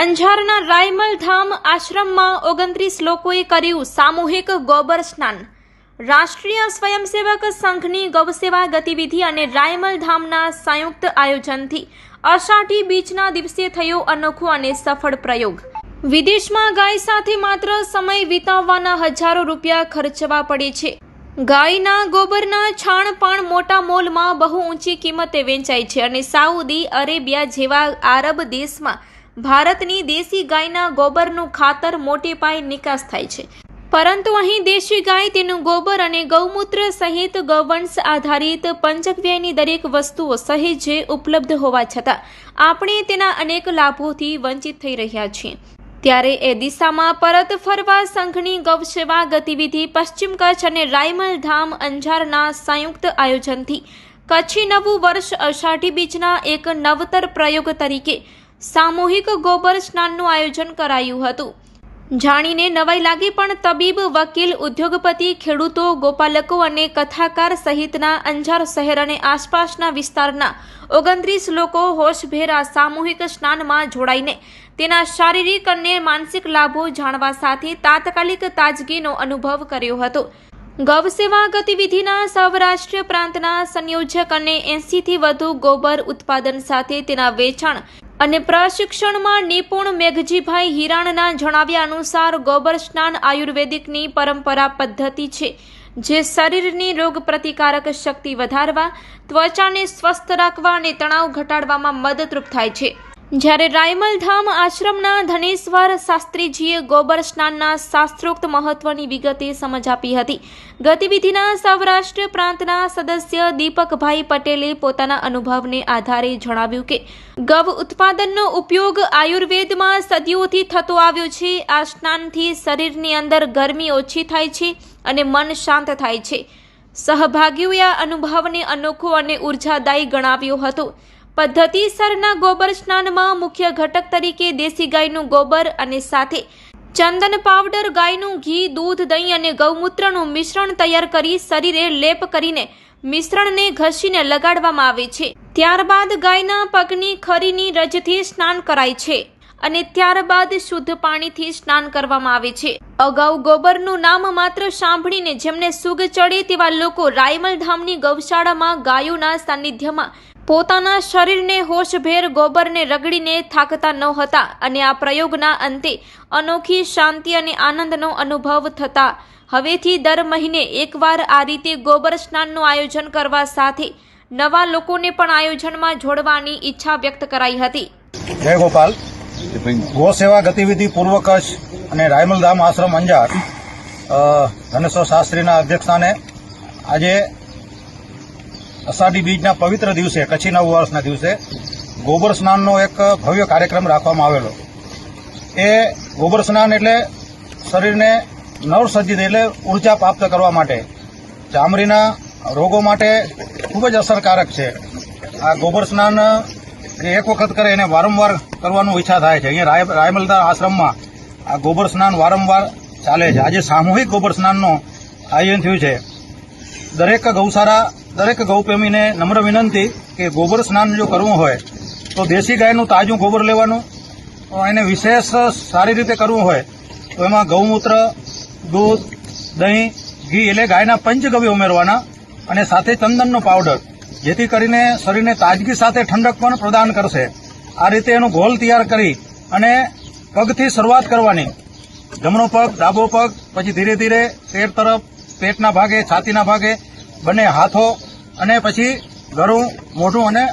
અંજારના રાયમલ ધામ આશ્રમમાં 29 લોકોએ કર્યું સામૂહિક ગોબર સ્નાન। રાષ્ટ્રીય સ્વયંસેવક સંઘની ગૌસેવા ગતિવિધિ અને રાયમલ ધામના સંયુક્ત આયોજનથી અષાઢી બીજના દિવસે થયો અનોખો અને સફળ પ્રયોગ। વિદેશમાં ગાય સાથે માત્ર સમય વિતાવવાના હજારો રૂપિયા ખર્ચવા પડે છે। ગાયના ગોબરના છાણ પણ મોટા મોલમાં બહુ ઊંચી કિંમતે વેચાય છે અને સાઉદી અરેબિયા જેવા આરબ દેશમાં ભારતની દેશી ગાયના ગોબરનું ખાતર મોટે પાયે નિકાસ થાય છે, પરંતુ અહીં દેશી ગાય તેનું ગોબર અને ગૌમૂત્ર સહિત ગૌવંશ આધારિત પંચગવ્યની દરેક વસ્તુઓ સહેજે ઉપલબ્ધ હોવા છતાં આપણે તેના અનેક લાભોથી વંચિત થઈ રહ્યા છીએ। ત્યારે એ દિશામાં પરત ફરવા સંઘની ગૌસેવા ગતિવિધિ પશ્ચિમ કચ્છ અને રાયમલ ધામ અંજારના સંયુક્ત આયોજનથી કચ્છી નવું વર્ષ અષાઢી બીજના એક નવતર પ્રયોગ તરીકે સામૂહિક ગોબર સ્નાનનું આયોજન કરાયું હતું। જાણીને નવાઈ લાગી, પણ તબીબ, વકીલ, ઉદ્યોગપતિ, ખેડૂતો, ગોપાલકો અને કથાકાર સહિતના અંજાર શહેર અને આસપાસના વિસ્તારના 29 લોકો હોશભેર આ સામૂહિક સ્નાનમાં જોડાઈને તેના શારીરિક અને માનસિક લાભો જાણવા સાથે તાત્કાલિક તાજગીનો અનુભવ કર્યો હતો। ગૌસેવા ગતિવિધિના સૌરાષ્ટ્ર પ્રાંતના સંયોજક અને 80થી વધુ ગોબર ઉત્પાદન સાથે તેના વેચાણ અને પ્રશિક્ષણમાં નિપુણ મેઘજીભાઈ હિરાણના જણાવ્યા અનુસાર ગોબર સ્નાન આયુર્વેદિકની પરંપરા પદ્ધતિ છે, જે શરીરની રોગ પ્રતિકારક શક્તિ વધારવા, ત્વચાને સ્વસ્થ રાખવા અને તણાવ ઘટાડવામાં મદદરૂપ થાય છે। જ્યારે રાયમલ ધામ આશ્રમના ધનેશ્વર શાસ્ત્રીજીએ ગોબર સ્નાનના શાસ્ત્રોક્ત મહત્વની વિગતે સમજ આપી હતી। ગતિવિધિના સૌરાષ્ટ્ર પ્રાંતના સદસ્ય દીપકભાઈ પટેલે પોતાના અનુભવને આધારે જણાવ્યું કે ગૌ ઉત્પાદનનો ઉપયોગ આયુર્વેદમાં સદીઓથી થતો આવ્યો છે। આ સ્નાનથી શરીરની અંદર ગરમી ઓછી થાય છે અને મન શાંત થાય છે। સહભાગીઓએ આ અનુભવને અનોખો અને ઉર્જાદાયી ગણાવ્યો હતો। પદ્ધતિસરના ગોબર સ્નાનમાં મુખ્ય ઘટક તરીકે દેશી ગાયનું ગોબર અને સાથે ચંદન પાવડર, ગાયનું ઘી, દૂધ, દહીં અને ગૌમૂત્રનું મિશ્રણ તૈયાર કરી શરીરે લેપ કરીને મિશ્રણને ઘસીને લગાડવામાં આવે છે। ત્યારબાદ ગાયના પગની ખરીની રજથી સ્નાન કરાય છે અને ત્યારબાદ શુદ્ધ પાણીથી સ્નાન કરવામાં આવે છે। અગાઉ ગોબરનું નામ માત્ર સાંભળીને જેમને સૂગ ચડે તેવા લોકો રાયમલ ધામની ગૌશાળામાં ગાયોના સાનિધ્યમાં પોતાના શરીરને હોશભેર ગોબરને રગડીને થાકતા નહોતા અને આ પ્રયોગના અંતે અનોખી શાંતિ અને આનંદનો અનુભવ થતા હવેથી દર મહિને એકવાર આ રીતે ગોબર સ્નાનનું આયોજન કરવા સાથે નવા લોકોને પણ આયોજનમાં જોડવાની ઈચ્છા વ્યક્ત કરાઈ હતી। જય ગોપાલ। ગૌ સેવા ગતિવિધિ પૂર્વ કચ્છ અને રાયમલ ધામ આશ્રમ અંજાર ધનેશ્વર શાસ્ત્રીના અધ્યક્ષસ્થાને આજે અષાઢી બીજના પવિત્ર દિવસે, કચ્છી નવ વર્ષના દિવસે ગોબર સ્નાનનો એક ભવ્ય કાર્યક્રમ રાખવામાં આવેલો। એ ગોબર સ્નાન એટલે શરીરને નવસર્જિત એટલે ઉર્જા પ્રાપ્ત કરવા માટે, ચામડીના રોગો માટે ખૂબ જ અસરકારક છે। આ ગોબર સ્નાન એક વખત કરે એને વારંવાર કરવાનું ઈચ્છા થાય છે। અહીંયા રાયમલદાર આશ્રમમાં આ ગોબર સ્નાન વારંવાર ચાલે છે। આજે સામૂહિક ગોબર સ્નાનનો આયોજન થયું છે। દરેક ગૌશાળા, દરેક ગૌપ્રેમીને નમ્ર વિનંતી કે ગોબર સ્નાન જો કરવું હોય તો દેશી ગાયનું તાજું ગોબર લેવાનું, એને વિશેષ સારી રીતે કરવું હોય તો એમાં ગૌમૂત્ર, દૂધ, દહીં, ઘી એટલે ગાયના પંચગવ્ય ઉમેરવાના અને સાથે ચંદનનો પાવડર, જેથી કરીને શરીરને તાજગી સાથે ઠંડક પણ પ્રદાન કરશે। આ રીતે એનો ઘોલ તૈયાર કરી અને પગથી શરૂઆત કરવાની। જમણો પગ, ડાબો પગ, પછી ધીરે ધીરે પેટ તરફ, પેટના ભાગે, છાતીના ભાગે, બંને હાથો અને પછી ગળું, મોઢું અને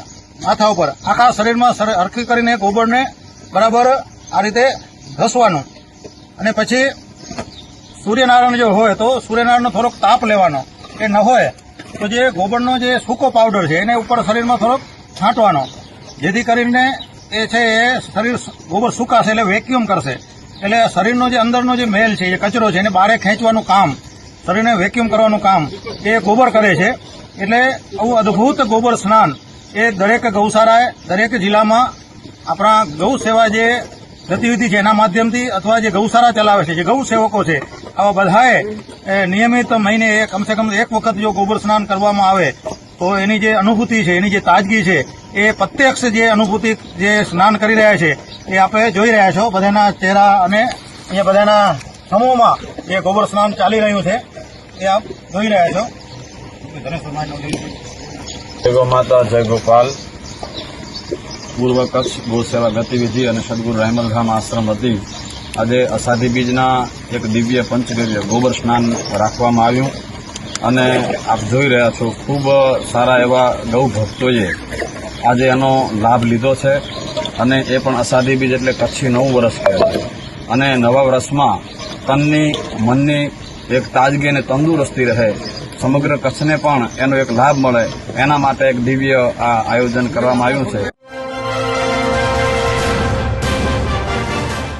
માથા ઉપર આખા શરીરમાં હરખી કરીને ગોબરને બરાબર આ રીતે ઘસવાનું અને પછી સૂર્યનારાયણ જો હોય તો સૂર્યનારાયણનો થોડોક તાપ લેવાનો, એ ન હોય તો જે ગોબરનો જે સૂકો પાવડર છે એને ઉપર શરીરમાં થોડોક છાંટવાનો, જેથી કરીને એ છે એ શરીર ગોબર સુકાશે એટલે વેક્યુમ કરશે, એટલે શરીરનો જે અંદરનો જે મેલ છે, જે કચરો છે એને બહાર ખેંચવાનું કામ, શરીરને વેક્યુમ કરવાનું કામ એ ગોબર કરે છે। એટલે આવું અદભુત ગોબર સ્નાન એ દરેક ગૌશાળાએ, દરેક જિલ્લામાં આપણા ગૌ સેવા જે ગતિવિધિ છે એના માધ્યમથી અથવા જે ગૌશાળા ચલાવે છે, જે ગૌ સેવકો છે, આવા બધાએ નિયમિત મહિને કમસે કમ એક વખત જો ગોબર સ્નાન કરવામાં આવે તો એની જે અનુભૂતિ છે, એની જે તાજગી છે, એ પ્રત્યક્ષ જે અનુભૂતિ જે સ્નાન કરી રહ્યા છે એ આપણે જોઈ રહ્યા છો બધાના ચહેરા, અને અહીંયા બધાના સમૂહમાં જે ગોબર સ્નાન ચાલી રહ્યું છે એ આપ જોઈ રહ્યા છો. જય ગો માતા, જય ગોપાલ. પૂર્વ કચ્છ ગૌ સેવા ગતિવિધિ અને સદગુરુ રાયમલધામ આશ્રમ વતી આજે અષાઢી બીજના એક દિવ્ય પંચગવ્ય ગોબર સ્નાન રાખવામાં આવ્યું અને આપ જોઈ રહ્યા છો ખૂબ સારા એવા ગૌ ભક્તોએ આજે એનો લાભ લીધો છે. અને એ પણ અષાઢી બીજ એટલે કચ્છી નવું વર્ષ કહેવાય. અને નવા વર્ષમાં તનની મનની એક તાજગી અને તંદુરસ્તી રહે, સમગ્ર કચ્છને પણ એનો એક લાભ મળે, એના માટે એક દિવ્ય આ આયોજન કરવામાં આવ્યું છે.